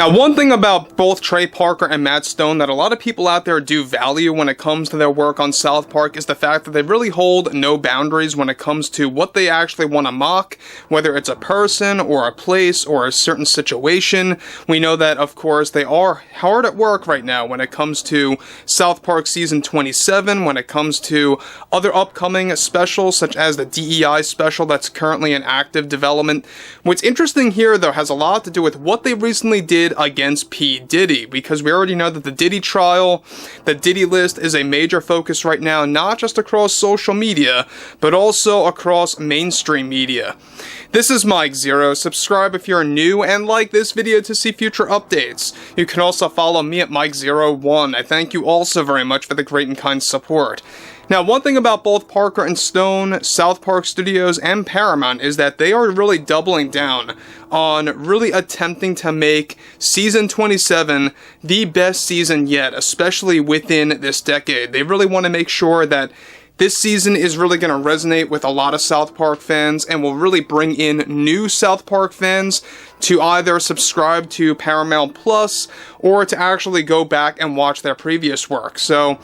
Now, one thing about both Trey Parker and Matt Stone that a lot of people out there do value when it comes to their work on South Park is the fact that they really hold no boundaries when it comes to what they actually want to mock, whether it's a person or a place or a certain situation. We know that, of course, they are hard at work right now when it comes to South Park Season 27, when it comes to other upcoming specials such as the DEI special that's currently in active development. What's interesting here, though, has a lot to do with what they recently did against P. Diddy, because we already know that the Diddy trial, the Diddy list is a major focus right now, not just across social media, but also across mainstream media. This is Mike Zero. Subscribe if you're new and like this video to see future updates. You can also follow me at Mike01. I thank you also very much for the great and kind support. Now, one thing about both Parker and Stone, South Park Studios, and Paramount is that they are really doubling down on really attempting to make Season 27 the best season yet, especially within this decade. They really want to make sure that this season is really going to resonate with a lot of South Park fans and will really bring in new South Park fans to either subscribe to Paramount Plus or to actually go back and watch their previous work. So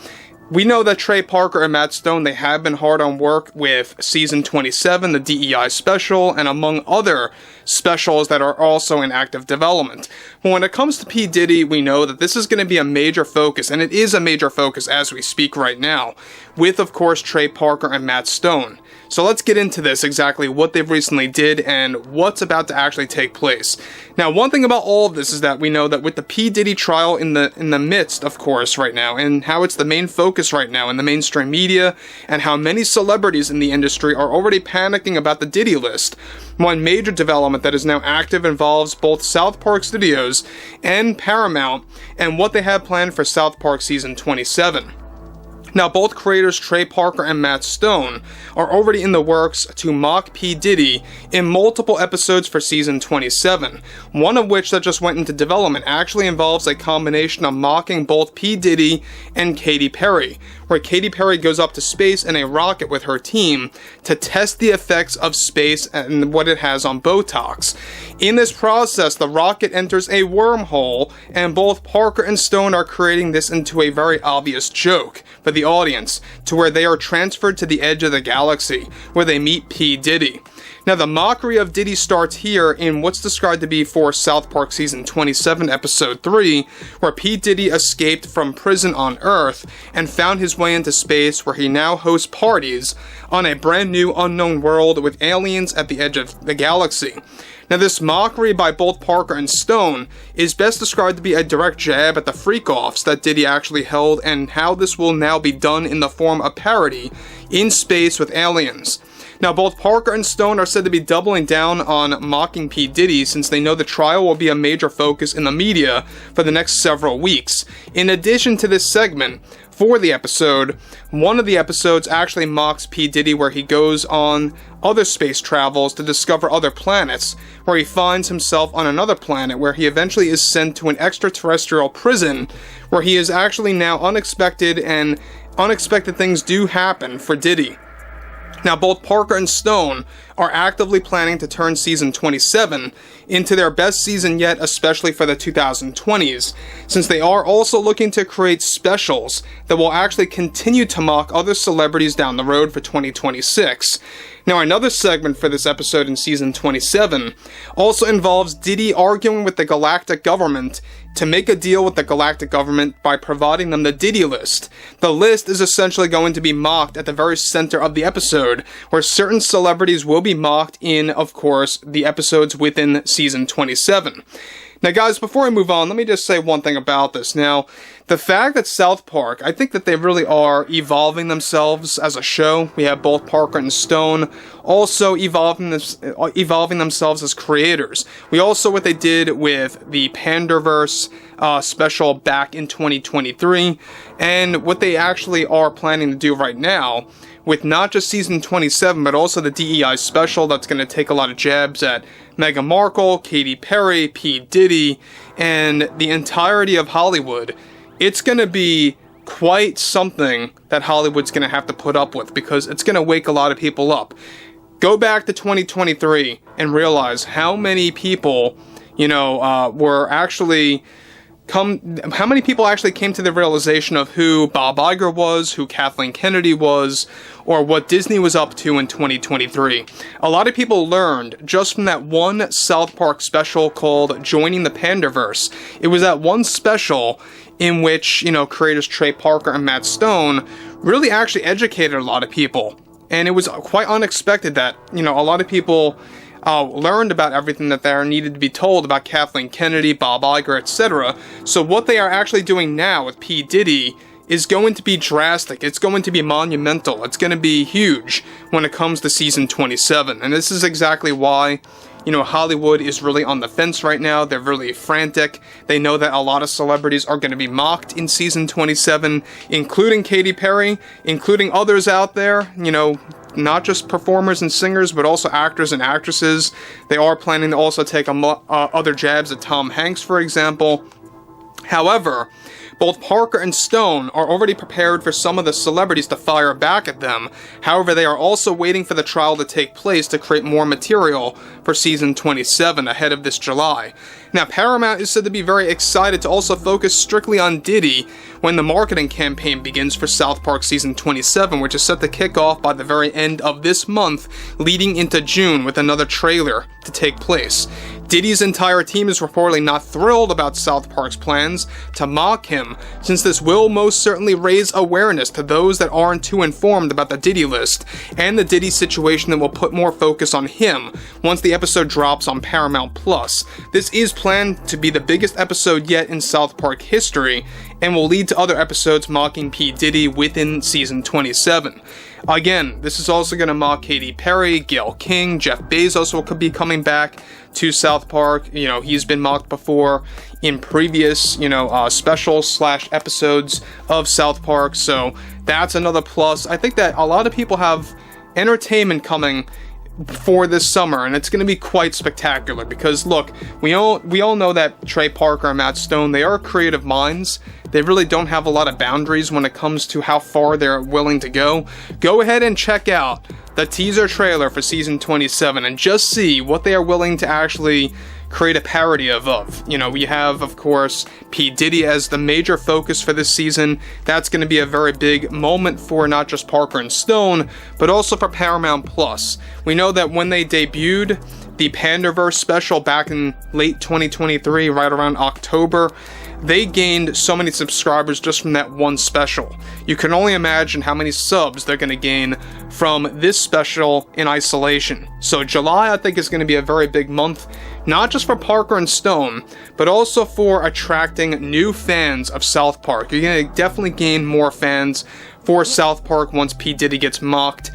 we know that Trey Parker and Matt Stone, they have been hard on work with Season 27, the DEI special, and among other specials that are also in active development. But when it comes to P. Diddy, we know that this is going to be a major focus, and it is a major focus as we speak right now, with, of course, Trey Parker and Matt Stone. So let's get into this, exactly what they've recently did and what's about to actually take place. Now, one thing about all of this is that we know that with the P. Diddy trial in the midst, of course, right now, and how it's the main focus right now in the mainstream media, and how many celebrities in the industry are already panicking about the Diddy list, one major development that is now active involves both South Park Studios and Paramount and what they have planned for South Park Season 27. Now, both creators Trey Parker and Matt Stone are already in the works to mock P. Diddy in multiple episodes for Season 27, one of which that just went into development actually involves a combination of mocking both P. Diddy and Katy Perry, where Katy Perry goes up to space in a rocket with her team to test the effects of space and what it has on Botox. In this process, the rocket enters a wormhole, and both Parker and Stone are creating this into a very obvious joke for the audience, to where they are transferred to the edge of the galaxy, where they meet P. Diddy. Now, the mockery of Diddy starts here in what's described to be for South Park Season 27, Episode 3, where P. Diddy escaped from prison on Earth and found his way into space, where he now hosts parties on a brand new unknown world with aliens at the edge of the galaxy. Now, this mockery by both Parker and Stone is best described to be a direct jab at the freak-offs that Diddy actually held and how this will now be done in the form of parody in space with aliens. Now, both Parker and Stone are said to be doubling down on mocking P. Diddy since they know the trial will be a major focus in the media for the next several weeks. In addition to this segment, for the episode, one of the episodes actually mocks P. Diddy, where he goes on other space travels to discover other planets, where he finds himself on another planet where he eventually is sent to an extraterrestrial prison, where he is actually now unexpected, and unexpected things do happen for Diddy. Now, both Parker and Stone are actively planning to turn Season 27 into their best season yet, especially for the 2020s, since they are also looking to create specials that will actually continue to mock other celebrities down the road for 2026. Now, another segment for this episode in Season 27 also involves Diddy arguing with the galactic government to make a deal with the galactic government by providing them the Diddy list. The list is essentially going to be mocked at the very center of the episode, where certain celebrities will be mocked in, of course, the episodes within Season 27. Now, guys, before I move on, let me just say one thing about this. Now, the fact that South Park, I think that they really are evolving themselves as a show. We have both Parker and Stone also evolving themselves as creators. We also, what they did with the Panderverse special back in 2023, and what they actually are planning to do right now with not just Season 27, but also the DEI special that's going to take a lot of jabs at Meghan Markle, Katy Perry, P. Diddy, and the entirety of Hollywood. It's going to be quite something that Hollywood's going to have to put up with, because it's going to wake a lot of people up. Go back to 2023 and realize how many people, were actually how many people actually came to the realization of who Bob Iger was, who Kathleen Kennedy was, or what Disney was up to in 2023. A lot of people learned just from that one South Park special called Joining the Pandaverse. It was that one special in which, creators Trey Parker and Matt Stone really actually educated a lot of people. And it was quite unexpected that, a lot of people learned about everything that they needed to be told about Kathleen Kennedy, Bob Iger, etc. So what they are actually doing now with P. Diddy is going to be drastic. It's going to be monumental. It's going to be huge when it comes to season 27. And this is exactly why, Hollywood is really on the fence right now. They're really frantic. They know that a lot of celebrities are going to be mocked in season 27, including Katy Perry, including others out there, not just performers and singers, but also actors and actresses. They are planning to also take other jabs at Tom Hanks, for example. However, both Parker and Stone are already prepared for some of the celebrities to fire back at them. However, they are also waiting for the trial to take place to create more material for season 27 ahead of this July. Now, Paramount is said to be very excited to also focus strictly on Diddy when the marketing campaign begins for South Park season 27, which is set to kick off by the very end of this month, leading into June with another trailer to take place. Diddy's entire team is reportedly not thrilled about South Park's plans to mock him, since this will most certainly raise awareness to those that aren't too informed about the Diddy list, and the Diddy situation that will put more focus on him once the episode drops on Paramount+. This is planned to be the biggest episode yet in South Park history, and will lead to other episodes mocking P. Diddy within season 27. Again, this is also going to mock Katy Perry, Gayle King, Jeff Bezos will be coming back to South Park. He's been mocked before in previous, specials / episodes of South Park, so that's another plus. I think that a lot of people have entertainment coming for this summer, and it's going to be quite spectacular because, look, we all know that Trey Parker and Matt Stone, they are creative minds. They really don't have a lot of boundaries when it comes to how far they're willing to go. Go ahead and check out the teaser trailer for season 27 and just see what they are willing to actually create a parody of. We have, of course, P. Diddy as the major focus for this season. That's going to be a very big moment for not just Parker and Stone, but also for Paramount+. We know that when they debuted the Pandaverse special back in late 2023, right around October, they gained so many subscribers just from that one special. You can only imagine how many subs they're going to gain from this special in isolation. So July, I think, is going to be a very big month, not just for Parker and Stone, but also for attracting new fans of South Park. You're going to definitely gain more fans for South Park once P. Diddy gets mocked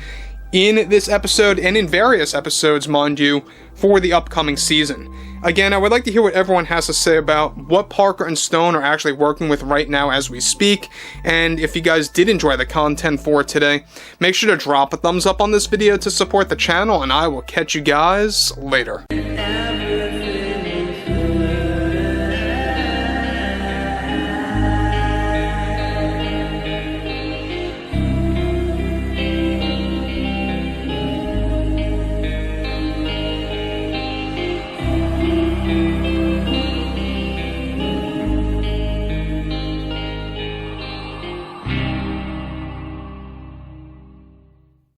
in this episode, and in various episodes, mind you, for the upcoming season. Again, I would like to hear what everyone has to say about what Parker and Stone are actually working with right now as we speak, and if you guys did enjoy the content for today, make sure to drop a thumbs up on this video to support the channel, and I will catch you guys later.